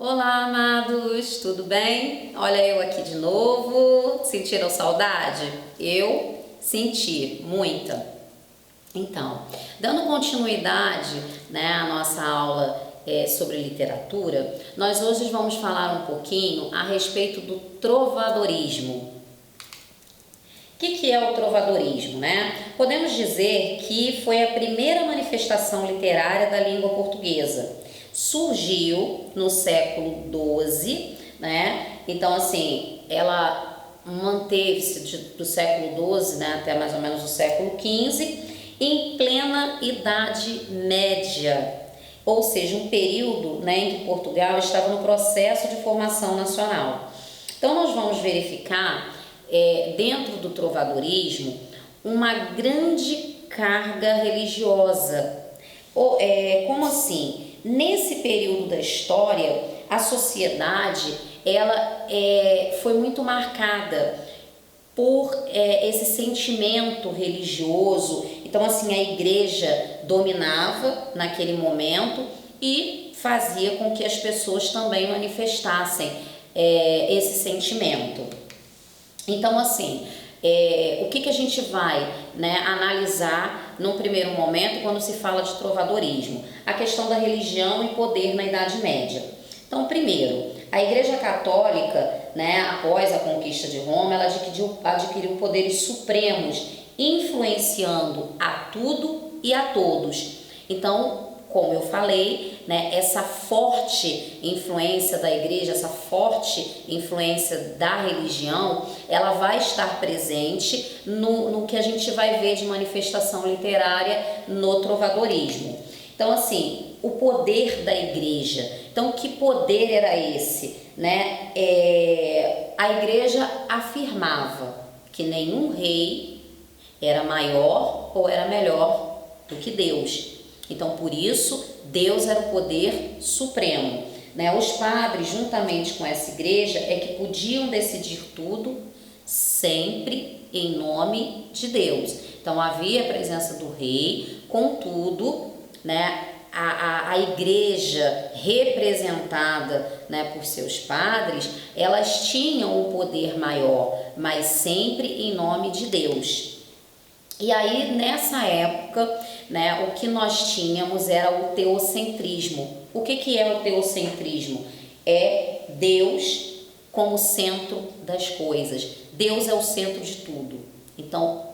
Olá, amados, tudo bem? Olha eu aqui de novo. Sentiram saudade? Eu senti muita. Então, dando continuidade, à nossa aula sobre literatura, nós hoje vamos falar um pouquinho a respeito do trovadorismo. O que é o trovadorismo, Podemos dizer que foi a primeira manifestação literária da língua portuguesa. Surgiu no século XII, Então, assim, ela manteve-se do século XII, até mais ou menos o século XV, em plena Idade Média, ou seja, um período, em que Portugal estava no processo de formação nacional. Então, nós vamos verificar, dentro do trovadorismo, uma grande carga religiosa. Como assim? Nesse período da história, a sociedade ela foi muito marcada por esse sentimento religioso. Então, assim, a igreja dominava naquele momento e fazia com que as pessoas também manifestassem esse sentimento. Então, assim, o que a gente vai analisar num primeiro momento quando se fala de trovadorismo? A questão da religião e poder na Idade Média. Então, primeiro, a Igreja Católica, após a conquista de Roma, ela adquiriu poderes supremos, influenciando a tudo e a todos. Então, como eu falei, essa forte influência da igreja, essa forte influência da religião, ela vai estar presente no que a gente vai ver de manifestação literária no trovadorismo. Então, assim, o poder da igreja. Então, que poder era esse? A igreja afirmava que nenhum rei era maior ou era melhor do que Deus. Então, por isso, Deus era o poder supremo. Os padres, juntamente com essa igreja, é que podiam decidir tudo sempre em nome de Deus. Então, havia a presença do rei, contudo, a igreja representada por seus padres, elas tinham um poder maior, mas sempre em nome de Deus. E aí, nessa época, o que nós tínhamos era o teocentrismo. O que é o teocentrismo? É Deus como centro das coisas. Deus é o centro de tudo. Então,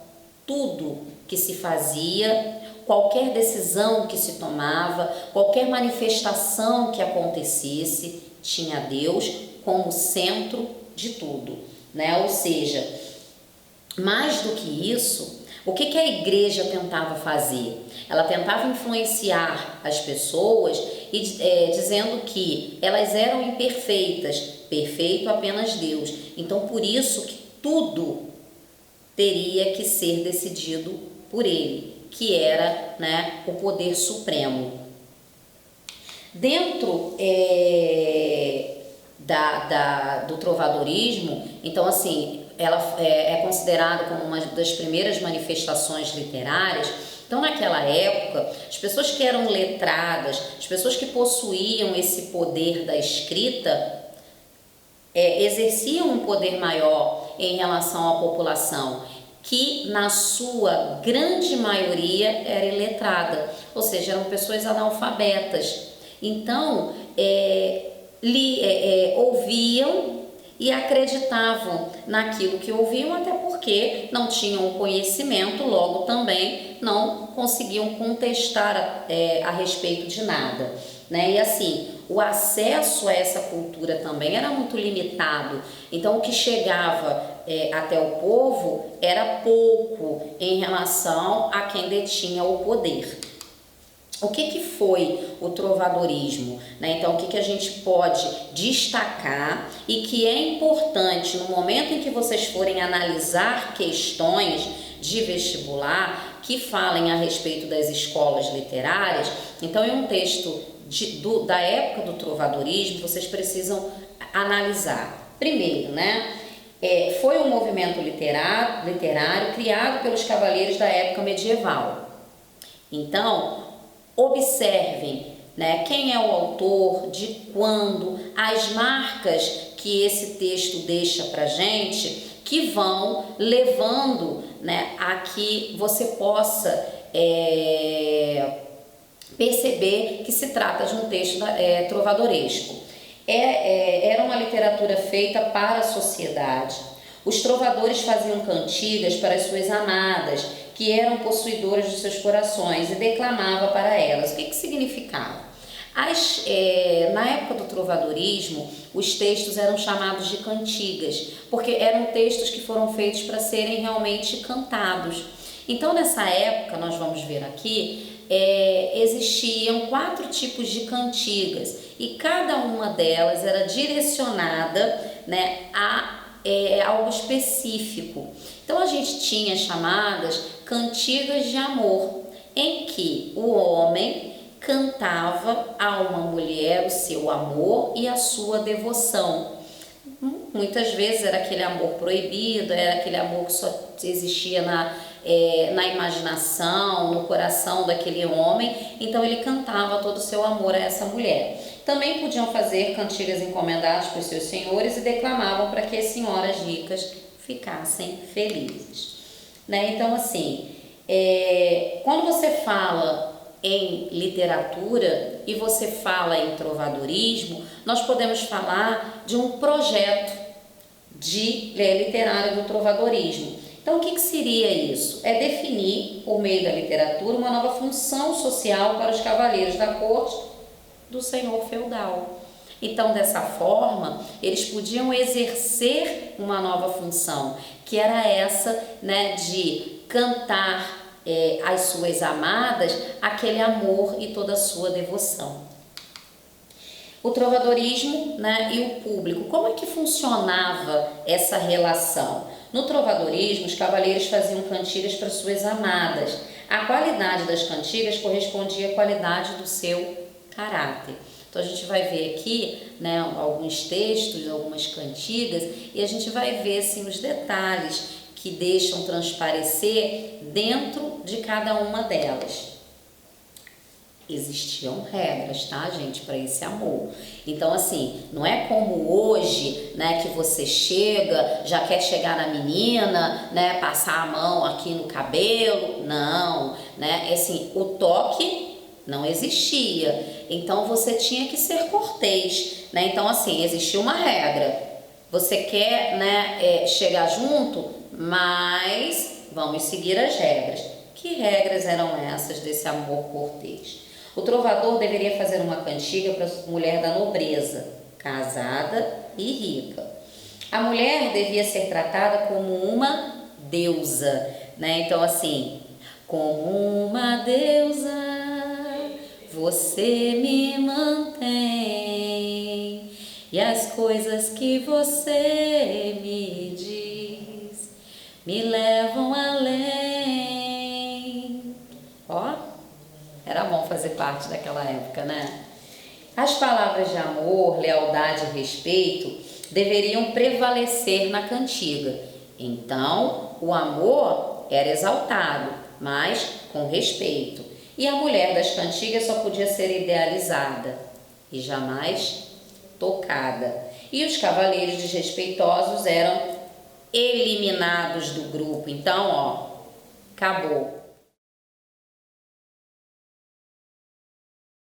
tudo que se fazia, qualquer decisão que se tomava, qualquer manifestação que acontecesse, tinha Deus como centro de tudo, Ou seja, mais do que isso, o que a igreja tentava fazer? Ela tentava influenciar as pessoas dizendo que elas eram imperfeitas, perfeito apenas Deus. Então, por isso que tudo teria que ser decidido por Ele, que era o poder supremo. Dentro do trovadorismo, então, assim, ela é considerada como uma das primeiras manifestações literárias. Então, naquela época, as pessoas que eram letradas, as pessoas que possuíam esse poder da escrita, exerciam um poder maior em relação à população, que na sua grande maioria era iletrada, ou seja, eram pessoas analfabetas. Então, ouviam e acreditavam naquilo que ouviam, até porque não tinham conhecimento, logo também não conseguiam contestar a respeito de nada, E assim, o acesso a essa cultura também era muito limitado. Então, o que chegava até o povo era pouco em relação a quem detinha o poder. O que foi o trovadorismo? Então, o que a gente pode destacar e que é importante no momento em que vocês forem analisar questões de vestibular que falem a respeito das escolas literárias? Então, em um texto da época do trovadorismo, vocês precisam analisar. Primeiro, foi um movimento literário criado pelos cavaleiros da época medieval. Então, observem né? Quem é o autor, de quando, as marcas que esse texto deixa pra gente, que vão levando, né, a que você possa perceber que se trata de um texto trovadoresco. Era uma literatura feita para a sociedade. Os trovadores faziam cantigas para as suas amadas, que eram possuidoras de seus corações, e declamava para elas. O que significava? Na época do trovadorismo, os textos eram chamados de cantigas, porque eram textos que foram feitos para serem realmente cantados. Então, nessa época, nós vamos ver aqui, existiam 4 tipos de cantigas, e cada uma delas era direcionada, né, a algo específico. Então, a gente tinha chamadas cantigas de amor, em que o homem cantava a uma mulher o seu amor e a sua devoção. Muitas vezes era aquele amor proibido, era aquele amor que só existia na imaginação, no coração daquele homem, então ele cantava todo o seu amor a essa mulher. Também podiam fazer cantigas encomendadas por seus senhores e declamavam para que as senhoras ricas ficassem felizes, né? Então, assim, quando você fala em literatura e você fala em trovadorismo, nós podemos falar de um projeto literário do trovadorismo. Então, o que seria isso? É definir, por meio da literatura, uma nova função social para os cavaleiros da corte do senhor feudal. Então, dessa forma, eles podiam exercer uma nova função, que era essa, né, de cantar às suas amadas aquele amor e toda a sua devoção. O trovadorismo, né, e o público, como é que funcionava essa relação? No trovadorismo, os cavaleiros faziam cantigas para suas amadas. A qualidade das cantigas correspondia à qualidade do seu caráter. Então, a gente vai ver aqui, né, alguns textos, algumas cantigas, e a gente vai ver assim, os detalhes que deixam transparecer dentro de cada uma delas. Existiam regras, tá, gente, para esse amor. Então, assim, não é como hoje, né, que você chega, já quer chegar na menina, né, passar a mão aqui no cabelo. Não, né, assim, o toque não existia. Então, você tinha que ser cortês, né? Então, assim, existia uma regra. Você quer, né, chegar junto, mas vamos seguir as regras. Que regras eram essas desse amor cortês? O trovador deveria fazer uma cantiga para a mulher da nobreza, casada e rica. A mulher devia ser tratada como uma deusa, né? Então, assim, como uma deusa, você me mantém, e as coisas que você me diz me levam além. Ó, era bom fazer parte daquela época, né? As palavras de amor, lealdade e respeito deveriam prevalecer na cantiga. Então, o amor era exaltado, mas com respeito. E a mulher das cantigas só podia ser idealizada e jamais tocada. E os cavaleiros desrespeitosos eram eliminados do grupo. Então, ó, acabou.